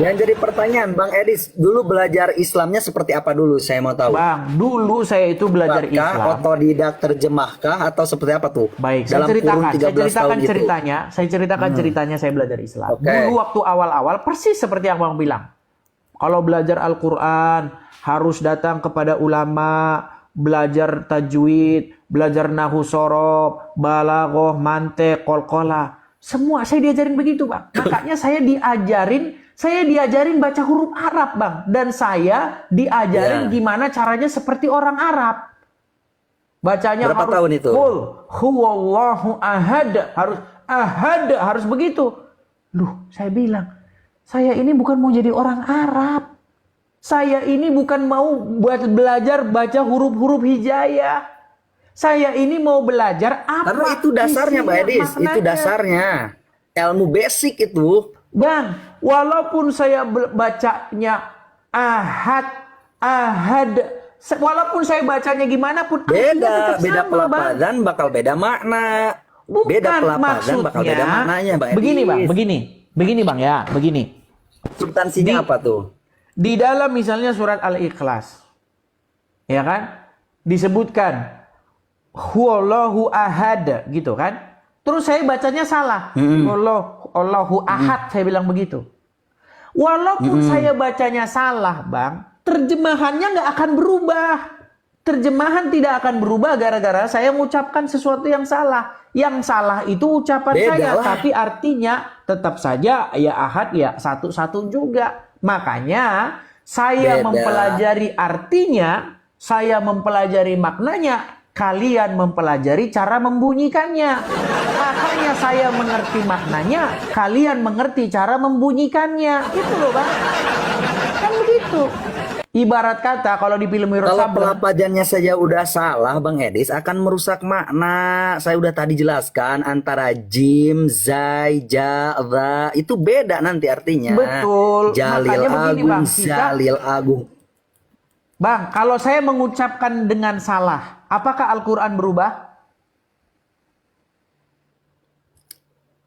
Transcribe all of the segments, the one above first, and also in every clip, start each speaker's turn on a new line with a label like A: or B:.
A: Yang jadi pertanyaan, Bang Edis, dulu belajar Islamnya seperti apa dulu? Saya mau tahu.
B: Bang, dulu saya itu belajar
A: Apakah
B: Islam.
A: otodidak terjemahkah atau seperti apa tuh?
B: Baik,
A: Dalam kurun 13 tahun itu.
B: saya ceritakan ceritanya saya belajar Islam.
A: Oke.
B: Dulu waktu awal-awal persis seperti yang Bang bilang. Kalau belajar Al-Qur'an harus datang kepada ulama, belajar tajwid, belajar nahwu sorob, balaghah, mantiq, qalqalah. Semua saya diajarin begitu, Bang. Makanya saya diajarin baca huruf Arab, Bang, dan saya diajarin gimana caranya seperti orang Arab. Bacanya
A: Berapa
B: harus
A: tahun itu?
B: Qul huwallahu ahad, harus begitu. Loh, saya bilang, saya ini bukan mau jadi orang Arab. Saya ini bukan mau belajar baca huruf-huruf hijaiyah. Saya ini mau belajar apa?
A: Karena itu dasarnya, Mbak
B: isinya,
A: Edis. Itu
B: maknanya.
A: dasarnya. Ilmu basic itu.
B: Bang, walaupun saya bacanya ahad, walaupun saya bacanya gimana pun artinya tetap
A: Beda
B: sama, Bang.
A: pelafalan bakal beda makna.
B: Bukan,
A: Beda pelafalan
B: maksudnya,
A: bakal beda maknanya, Mbak Edis.
B: Begini Bang ya, begini.
A: Substansinya apa tuh?
B: Di dalam misalnya surat Al-Ikhlas, ya kan, disebutkan Huwallahu ahad, gitu kan. Terus saya bacanya salah. Allahu ahad, saya bilang begitu. Walaupun saya bacanya salah, Bang, terjemahannya nggak akan berubah. Terjemahan tidak akan berubah gara-gara saya mengucapkan sesuatu yang salah. Yang salah itu ucapan
A: Beda
B: saya,
A: lah.
B: tapi artinya tetap saja ya ahad ya satu-satu juga. Makanya saya
A: Beda.
B: mempelajari artinya, saya mempelajari maknanya, kalian mempelajari cara membunyikannya. Makanya saya mengerti maknanya, kalian mengerti cara membunyikannya. Itu loh, Bang. Kan begitu. Ibarat kata kalau di film Wiro
A: Kalau
B: Sableng,
A: pelafalannya saja udah salah, Bang Edis, akan merusak makna. Saya udah tadi jelaskan antara jim, zai, ja, dha, itu beda nanti artinya.
B: betul.
A: Jalil
B: Makanya begini,
A: agung,
B: Bang, kita,
A: zalil agung.
B: Bang, kalau saya mengucapkan dengan salah, apakah Al-Quran berubah?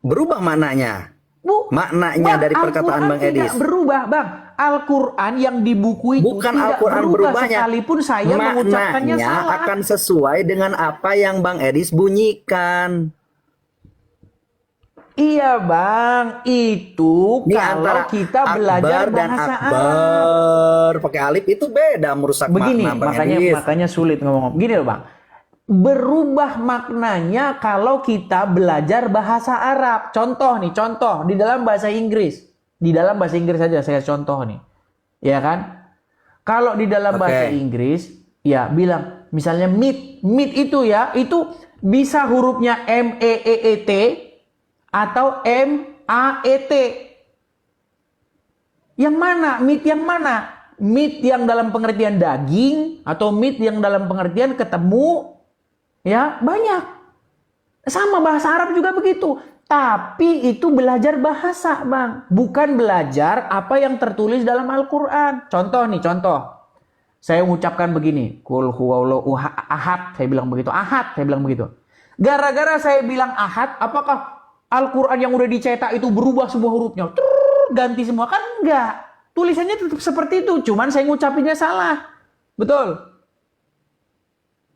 A: Berubah maknanya.
B: Bu,
A: Maknanya
B: Bang,
A: dari perkataan
B: Al-Quran
A: Bang Edis.
B: tidak berubah, Bang. Al-Quran yang di buku itu
A: Bukan
B: tidak
A: Al-Quran
B: berubah
A: berubahnya.
B: sekalipun saya mengucapkannya
A: Maknanya
B: salah.
A: akan sesuai dengan apa yang Bang Edis bunyikan.
B: Iya, Bang. Itu
A: Ini
B: kalau
A: antara
B: kita belajar
A: akbar dan
B: bahasa Arab.
A: akbar pakai alif itu beda merusak
B: Begini,
A: makna, Bang
B: makanya
A: Edis.
B: makanya sulit ngomong. Gini loh, Bang. Berubah maknanya kalau kita belajar bahasa Arab. Contoh nih, contoh di dalam bahasa Inggris. Di dalam bahasa Inggris saja saya contoh nih. Ya kan? Kalau di dalam bahasa Inggris, ya bilang misalnya meet. Meet itu ya, itu bisa hurufnya M-E-E-E-T atau M-A-E-T. Yang mana? Meat yang mana? Meat yang dalam pengertian daging atau meat yang dalam pengertian ketemu? Ya, banyak. Sama bahasa Arab juga begitu. Tapi itu belajar bahasa, Bang. Bukan belajar apa yang tertulis dalam Al-Quran. Contoh nih, contoh. Saya mengucapkan begini. Qul huwallahu ahad. Saya bilang begitu. Ahad, saya bilang begitu. Gara-gara saya bilang ahad, apakah Al-Quran yang udah dicetak itu berubah semua hurufnya? Ganti semua? Kan enggak. Tulisannya tetap seperti itu. Cuman saya ngucapinnya salah. Betul.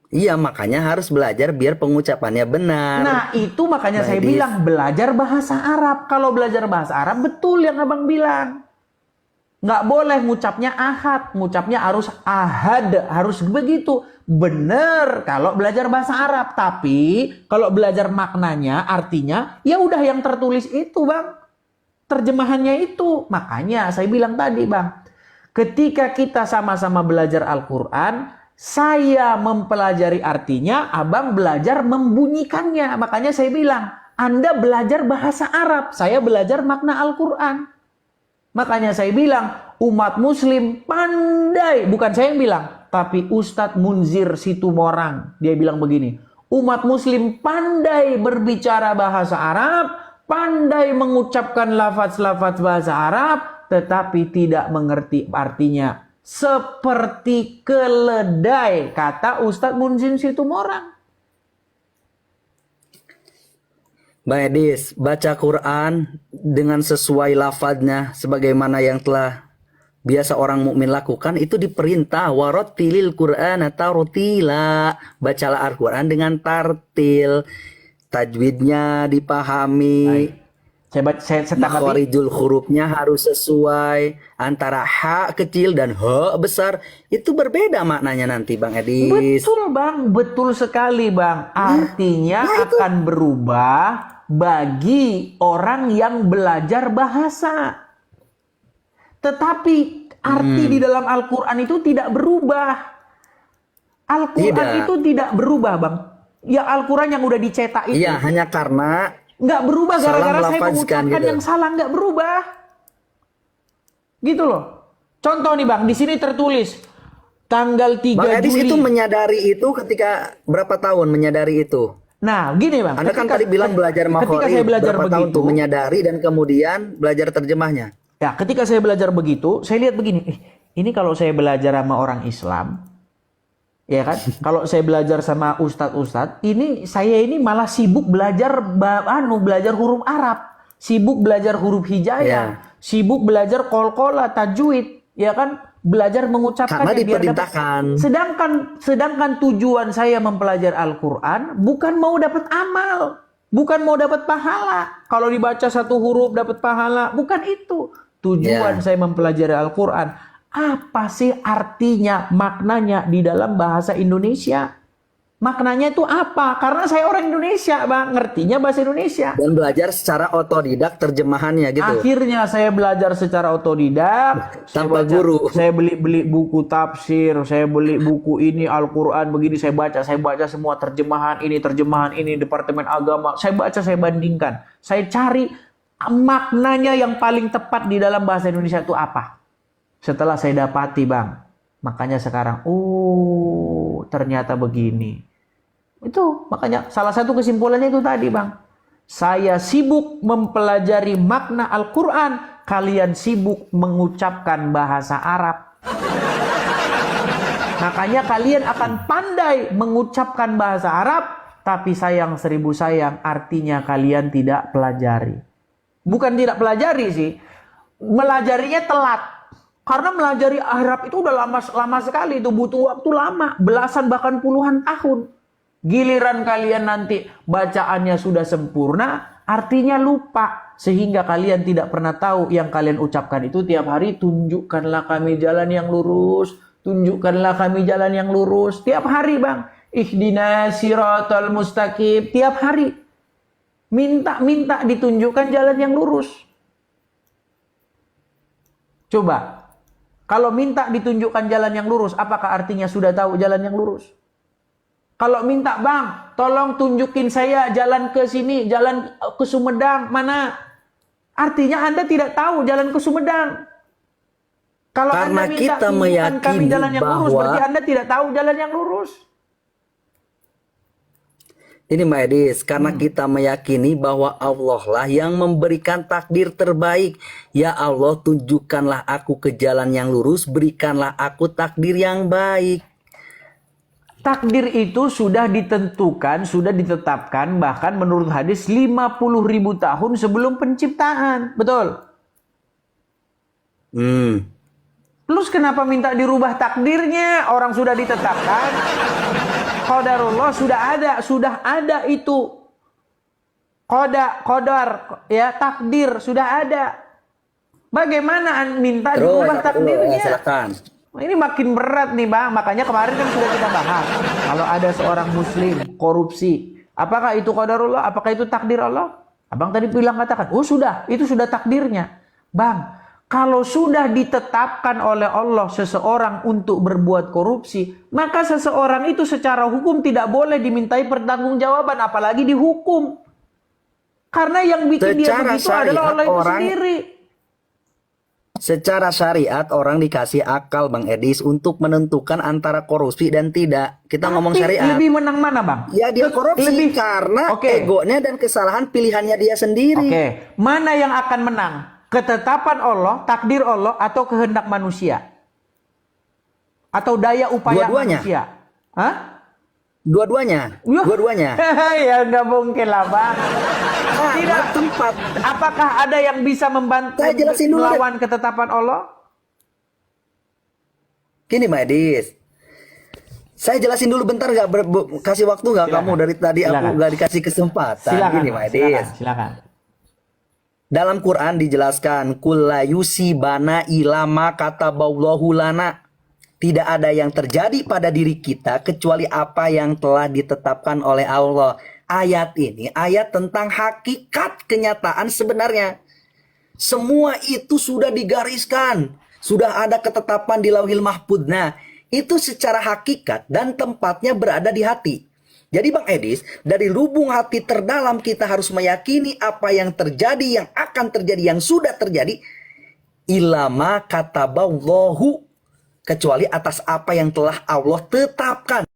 A: Iya, makanya harus belajar biar pengucapannya benar.
B: Nah, itu makanya
A: Mbak
B: saya
A: Edis.
B: bilang belajar bahasa Arab. Kalau belajar bahasa Arab, betul yang Abang bilang. Nggak boleh ngucapnya ahad, ngucapnya harus ahad, harus begitu. Bener kalau belajar bahasa Arab. Tapi kalau belajar maknanya, artinya, ya udah yang tertulis itu, Bang. Terjemahannya itu. Makanya saya bilang tadi, Bang. Ketika kita sama-sama belajar Al-Quran, saya mempelajari artinya, Abang belajar membunyikannya. Makanya saya bilang, Anda belajar bahasa Arab, saya belajar makna Al-Quran. Makanya saya bilang, umat muslim pandai. Bukan saya yang bilang, tapi Ustadz Munzir Situmorang. Dia bilang begini, umat muslim pandai berbicara bahasa Arab, pandai mengucapkan lafaz-lafaz bahasa Arab, tetapi tidak mengerti artinya. Seperti keledai, kata Ustadz Munzir Situmorang.
A: Bang Edis, baca Quran dengan sesuai lafadznya sebagaimana yang telah biasa orang mukmin lakukan itu diperintah warattilil Qur'ana tartila. Bacalah Al-Qur'an dengan tartil. Tajwidnya dipahami,
B: Saya tanggapi.
A: makhorijul hurufnya harus sesuai antara H kecil dan H besar. Itu berbeda maknanya nanti Bang Edis.
B: Betul Bang, betul sekali Bang. Artinya
A: Nah, itu.
B: akan berubah bagi orang yang belajar bahasa. Tetapi arti di dalam Al-Quran itu tidak berubah. Al-Quran
A: Tidak.
B: itu tidak berubah Bang. Ya Al-Quran yang udah dicetak itu
A: Iya, hanya karena
B: nggak berubah
A: salah
B: gara-gara saya
A: melafazkan
B: mengucapkan
A: gitu.
B: yang salah, nggak berubah. Gitu loh. Contoh nih Bang, di sini tertulis tanggal 3
A: Bang Edis
B: Juli.
A: itu menyadari itu ketika berapa tahun menyadari itu?
B: Nah, gini Bang.
A: Anda kan tadi bilang belajar
B: ketika
A: makhrij
B: saya belajar
A: berapa tahun
B: begitu,
A: tuh menyadari dan kemudian belajar terjemahnya.
B: ya, ketika saya belajar begitu, saya lihat begini, ini kalau saya belajar sama orang Islam, ya kan? Kalau saya belajar sama ustadz-ustadz, saya ini malah sibuk belajar belajar huruf Arab, sibuk belajar huruf hijaiyah, sibuk belajar qalqalah, tajwid, ya kan? Belajar mengucapkannya
A: Karena
B: biar dapat.
A: diperintahkan.
B: Sedangkan tujuan saya mempelajari Al-Qur'an bukan mau dapat amal, bukan mau dapat pahala. Kalau dibaca satu huruf dapat pahala, bukan itu. Tujuan saya mempelajari Al-Qur'an, apa sih artinya, maknanya di dalam bahasa Indonesia? Maknanya itu apa? Karena saya orang Indonesia, Bang, ngertinya bahasa Indonesia.
A: Dan belajar secara otodidak terjemahannya gitu.
B: Akhirnya saya belajar secara otodidak,
A: Tanpa guru.
B: Saya beli buku tafsir, saya beli buku ini Al-Qur'an begini, saya baca semua terjemahan ini Departemen Agama. Saya baca, saya bandingkan. Saya cari maknanya yang paling tepat di dalam bahasa Indonesia itu apa. Setelah saya dapati, Bang. Makanya sekarang, ternyata begini. Itu makanya salah satu kesimpulannya itu tadi Bang. Saya sibuk mempelajari makna Al-Quran, kalian sibuk mengucapkan bahasa Arab. Makanya kalian akan pandai mengucapkan bahasa Arab, tapi sayang seribu sayang artinya kalian tidak pelajari. Bukan tidak pelajari sih, melajarinya telat. Karena melajari Arab itu udah lama sekali, itu butuh waktu lama, belasan bahkan puluhan tahun. Giliran kalian nanti bacaannya sudah sempurna, artinya lupa. Sehingga kalian tidak pernah tahu yang kalian ucapkan itu tiap hari, tunjukkanlah kami jalan yang lurus, tunjukkanlah kami jalan yang lurus. Tiap hari Bang, ihdinas siratal mustaqim, tiap hari. Minta ditunjukkan jalan yang lurus. Coba, kalau minta ditunjukkan jalan yang lurus, apakah artinya sudah tahu jalan yang lurus? Kalau minta, Bang, tolong tunjukin saya jalan ke sini, jalan ke Sumedang, mana? Artinya Anda tidak tahu jalan ke Sumedang. Kalau
A: Karena
B: Anda minta
A: kita
B: tunjukkan kami
A: meyakini
B: jalan yang lurus,
A: bahwa
B: berarti Anda tidak tahu jalan yang lurus.
A: ini Mbak Edis, karena kita meyakini bahwa Allah lah yang memberikan takdir terbaik. Ya Allah, tunjukkanlah aku ke jalan yang lurus, berikanlah aku takdir yang baik.
B: Takdir itu sudah ditentukan, sudah ditetapkan, bahkan menurut hadis 50.000 tahun sebelum penciptaan. Betul? Terus kenapa minta dirubah takdirnya? Orang sudah ditetapkan. Qadarullah sudah ada itu. Qadar, ya, takdir sudah ada. Bagaimana minta dirubah takdirnya?
A: Silakan.
B: Ini makin berat nih Bang, makanya kemarin kan sudah kita bahas. Kalau ada seorang muslim korupsi, apakah itu qadarullah? Apakah itu takdir Allah? Abang tadi katakan, itu sudah takdirnya. Bang, kalau sudah ditetapkan oleh Allah seseorang untuk berbuat korupsi, maka seseorang itu secara hukum tidak boleh dimintai pertanggungjawaban, apalagi dihukum. Karena yang bikin dia begitu adalah Allah itu sendiri.
A: Secara syariat orang dikasih akal Bang Edis untuk menentukan antara korupsi dan tidak. Kita ngomong syariat.
B: Lebih menang mana Bang?
A: Ya dia korupsi karena egonya dan kesalahan pilihannya dia sendiri.
B: Mana yang akan menang? Ketetapan Allah, takdir Allah, atau kehendak manusia? Atau daya upaya manusia? Hah?
A: Dua-duanya.
B: Yuh.
A: Dua-duanya.
B: Ya nggak mungkin lah Bang. Tidak.
A: Tempat.
B: Apakah ada yang bisa membantu
A: Saya jelasin dulu deh.
B: melawan ketetapan Allah?
A: Gini Mbak Edis. Saya jelasin dulu bentar nggak kasih waktu nggak
B: Silakan.
A: kamu dari tadi aku
B: Silakan.
A: nggak dikasih kesempatan.
B: Silakan.
A: Gini Mbak Edis.
B: Silakan. Silakan.
A: Dalam Quran dijelaskan kullayusi bana ilama kata baulahu lana. Tidak ada yang terjadi pada diri kita kecuali apa yang telah ditetapkan oleh Allah. Ayat ini ayat tentang hakikat kenyataan sebenarnya. Semua itu sudah digariskan. Sudah ada ketetapan di Lauhil Mahfudz. Nah, itu secara hakikat dan tempatnya berada di hati. Jadi Bang Edis, dari lubung hati terdalam kita harus meyakini apa yang terjadi, yang akan terjadi, yang sudah terjadi. Ilama kataballahu, kecuali atas apa yang telah Allah tetapkan.